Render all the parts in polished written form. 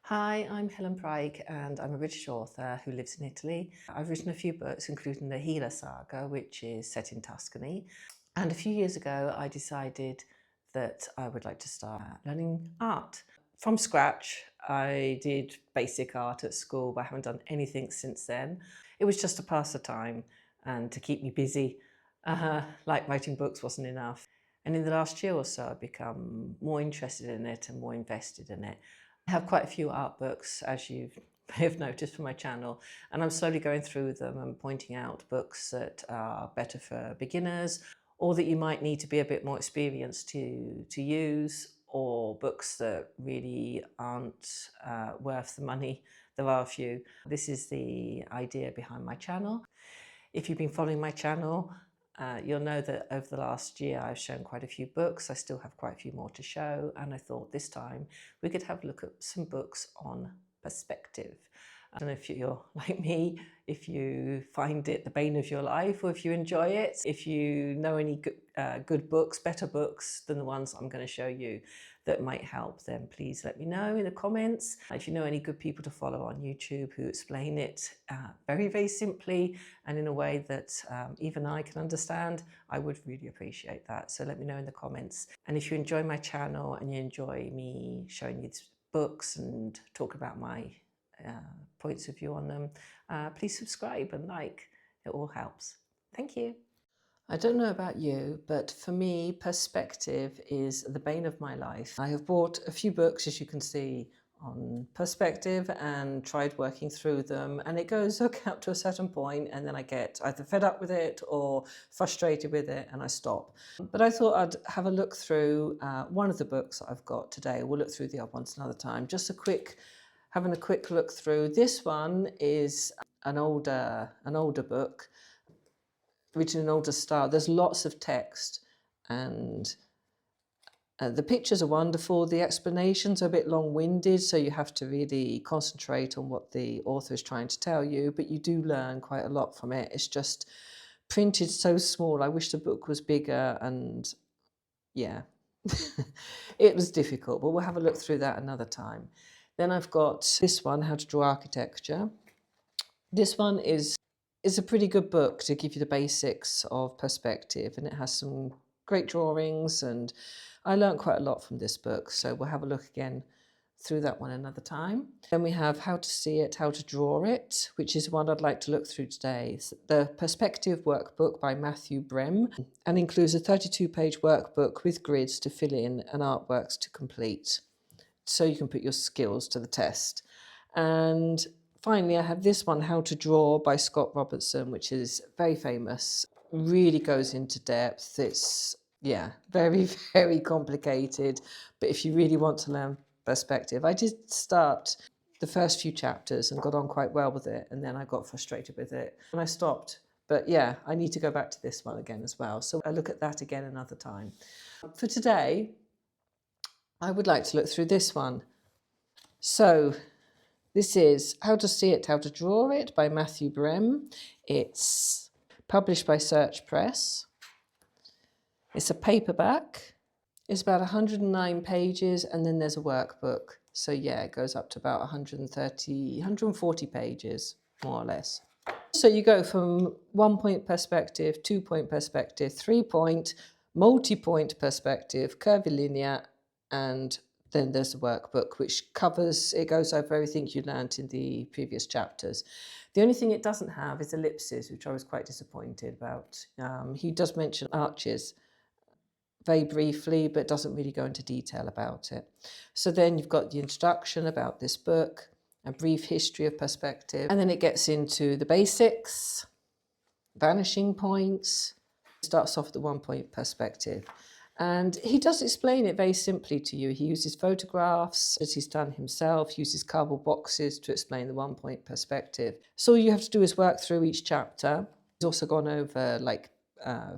Hi, I'm Helen Pryke and I'm a British author who lives in Italy. I've written a few books, including the Healer Saga, which is set in Tuscany. And a few years ago, I decided that I would like to start learning art. From scratch, I did basic art at school, but I haven't done anything since then. It was just to pass the time and to keep me busy. Like writing books wasn't enough. And in the last year or so, I've become more interested in it and more invested in it. I have quite a few art books, as you may have noticed from my channel, and I'm slowly going through them and pointing out books that are better for beginners or that you might need to be a bit more experienced to use, or books that really aren't worth the money. There are a few. This is the idea behind my channel. If you've been following my channel, you'll know that over the last year I've shown quite a few books. I still have quite a few more to show, and I thought this time we could have a look at some books on perspective. I don't know if you're like me, if you find it the bane of your life, or if you enjoy it. If you know any good books, better books than the ones I'm going to show you that might help, then please let me know in the comments. If you know any good people to follow on YouTube who explain it very, very simply and in a way that even I can understand, I would really appreciate that. So let me know in the comments. And if you enjoy my channel and you enjoy me showing you books and talk about my points of view on them, please subscribe and like. It all helps. Thank you. I don't know about you, but for me, perspective is the bane of my life. I have bought a few books, as you can see, on perspective and tried working through them, and it goes up to a certain point and then I get either fed up with it or frustrated with it and I stop. But I thought I'd have a look through one of the books that I've got today. We'll look through the other ones another time. Just having a quick look through. This one is an older book, written in an older style. There's lots of text and the pictures are wonderful. The explanations are a bit long-winded, so you have to really concentrate on what the author is trying to tell you, but you do learn quite a lot from it. It's just printed so small. I wish the book was bigger, and yeah, it was difficult, but we'll have a look through that another time. Then I've got this one, How to Draw Architecture. This one is a pretty good book to give you the basics of perspective, and it has some great drawings, and I learned quite a lot from this book, so we'll have a look again through that one another time. Then we have How to See It, How to Draw It, which is one I'd like to look through today. It's the Perspective Workbook by Matthew Brehm, and includes a 32-page workbook with grids to fill in and artworks to complete, so you can put your skills to the test. And finally, I have this one, How to Draw by Scott Robertson, which is very famous, really goes into depth. It's, yeah, very, very complicated. But if you really want to learn perspective, I did start the first few chapters and got on quite well with it. And then I got frustrated with it and I stopped. But yeah, I need to go back to this one again as well. So I'll look at that again another time. For today, I would like to look through this one. So this is How to See It, How to Draw It by Matthew Brehm. It's published by Search Press. It's a paperback. It's about 109 pages, and then there's a workbook. So yeah, it goes up to about 140 pages, more or less. So you go from 1-point perspective, 2-point perspective, 3-point, multi-point perspective, curvilinear, and then there's the workbook, which goes over everything you learnt in the previous chapters. The only thing it doesn't have is ellipses, which I was quite disappointed about. He does mention arches very briefly, but doesn't really go into detail about it. So then you've got the introduction about this book, a brief history of perspective, and then it gets into the basics, vanishing points. It starts off with the 1-point perspective. And he does explain it very simply to you. He uses photographs, as he's done himself, uses cardboard boxes to explain the 1-point perspective. So all you have to do is work through each chapter. He's also gone over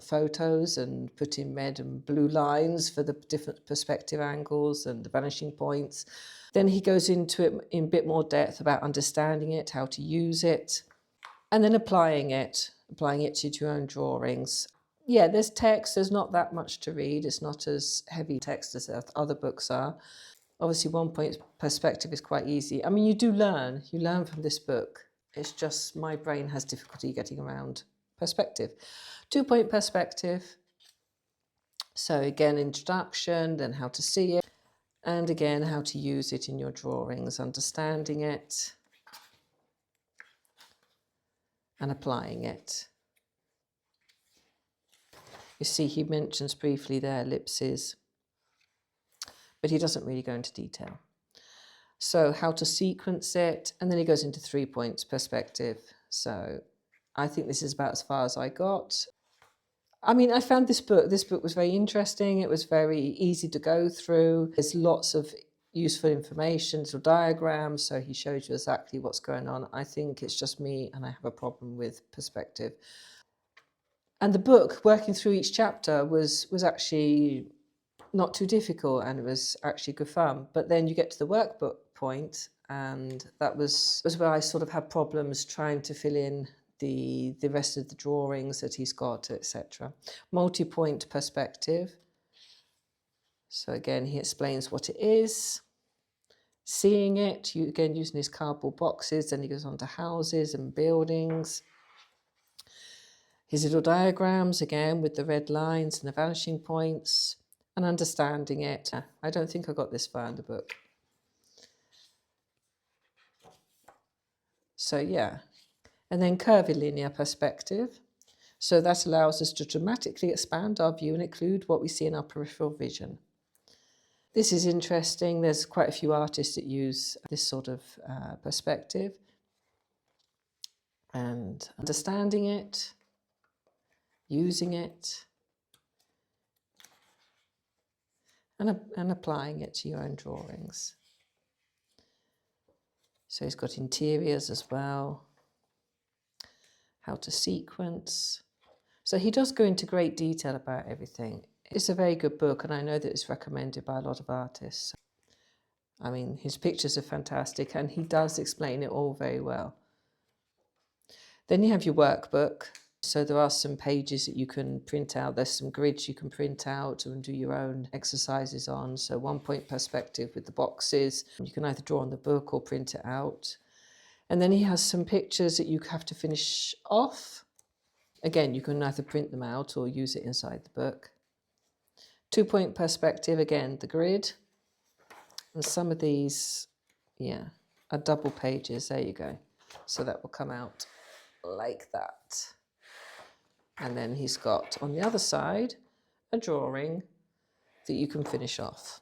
photos and put in red and blue lines for the different perspective angles and the vanishing points. Then he goes into it in a bit more depth about understanding it, how to use it, and then applying it to your own drawings. Yeah, there's text, there's not that much to read. It's not as heavy text as other books are. Obviously, 1 point perspective is quite easy. I mean, you learn from this book. It's just my brain has difficulty getting around perspective. 2 point perspective. So again, introduction, then how to see it, and again, how to use it in your drawings, understanding it and applying it. You see, he mentions briefly there ellipses, but he doesn't really go into detail. So how to sequence it, and then he goes into 3 points perspective. So I think this is about as far as I got. I mean, I found this book was very interesting. It was very easy to go through. There's lots of useful information, little diagrams, so he shows you exactly what's going on. I think it's just me and I have a problem with perspective. And the book, working through each chapter, was actually not too difficult, and it was actually good fun. But then you get to the workbook point, and that was where I sort of had problems trying to fill in the rest of the drawings that he's got, etc. Multi-point perspective. So again, he explains what it is. Seeing it, again using his cardboard boxes, then he goes on to houses and buildings. His little diagrams, again, with the red lines and the vanishing points, and understanding it. I don't think I got this far in the book. So yeah. And then curvilinear perspective. So that allows us to dramatically expand our view and include what we see in our peripheral vision. This is interesting. There's quite a few artists that use this sort of perspective. And understanding it, using it, and applying it to your own drawings. So he's got interiors as well, how to sequence. So he does go into great detail about everything. It's a very good book, and I know that it's recommended by a lot of artists. I mean, his pictures are fantastic, and he does explain it all very well. Then you have your workbook. So there are some pages that you can print out. There's some grids you can print out and do your own exercises on. So 1 point perspective with the boxes. You can either draw on the book or print it out. And then he has some pictures that you have to finish off. Again, you can either print them out or use it inside the book. 2 point perspective, again, the grid. And some of these, yeah, are double pages. There you go. So that will come out like that. And then he's got, on the other side, a drawing that you can finish off.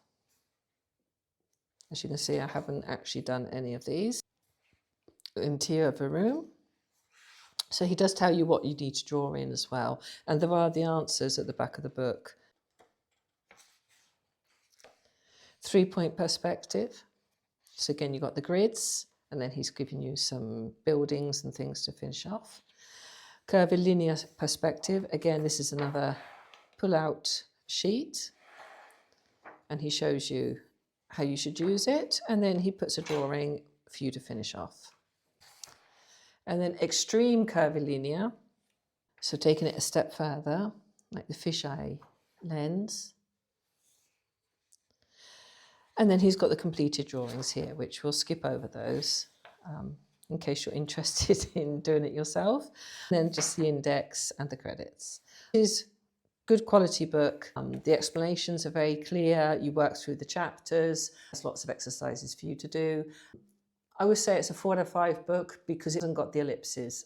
As you can see, I haven't actually done any of these. Interior of a room. So he does tell you what you need to draw in as well. And there are the answers at the back of the book. 3 point perspective. So again, you've got the grids, and then he's giving you some buildings and things to finish off. Curvilinear perspective. Again, this is another pull-out sheet, and he shows you how you should use it, and then he puts a drawing for you to finish off. And then extreme curvilinear, so taking it a step further, like the fisheye lens. And then he's got the completed drawings here, which we'll skip over those in case you're interested in doing it yourself. And then just the index and the credits. It's a good quality book. The explanations are very clear. You work through the chapters. There's lots of exercises for you to do. I would say it's a 4 out of 5 book because it hasn't got the ellipses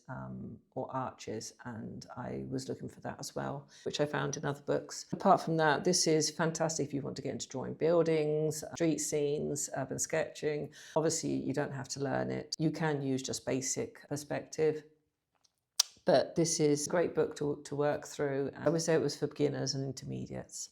or arches, and I was looking for that as well, which I found in other books. Apart from that, this is fantastic if you want to get into drawing buildings, street scenes, urban sketching. Obviously, you don't have to learn it. You can use just basic perspective, but this is a great book to work through. I would say it was for beginners and intermediates.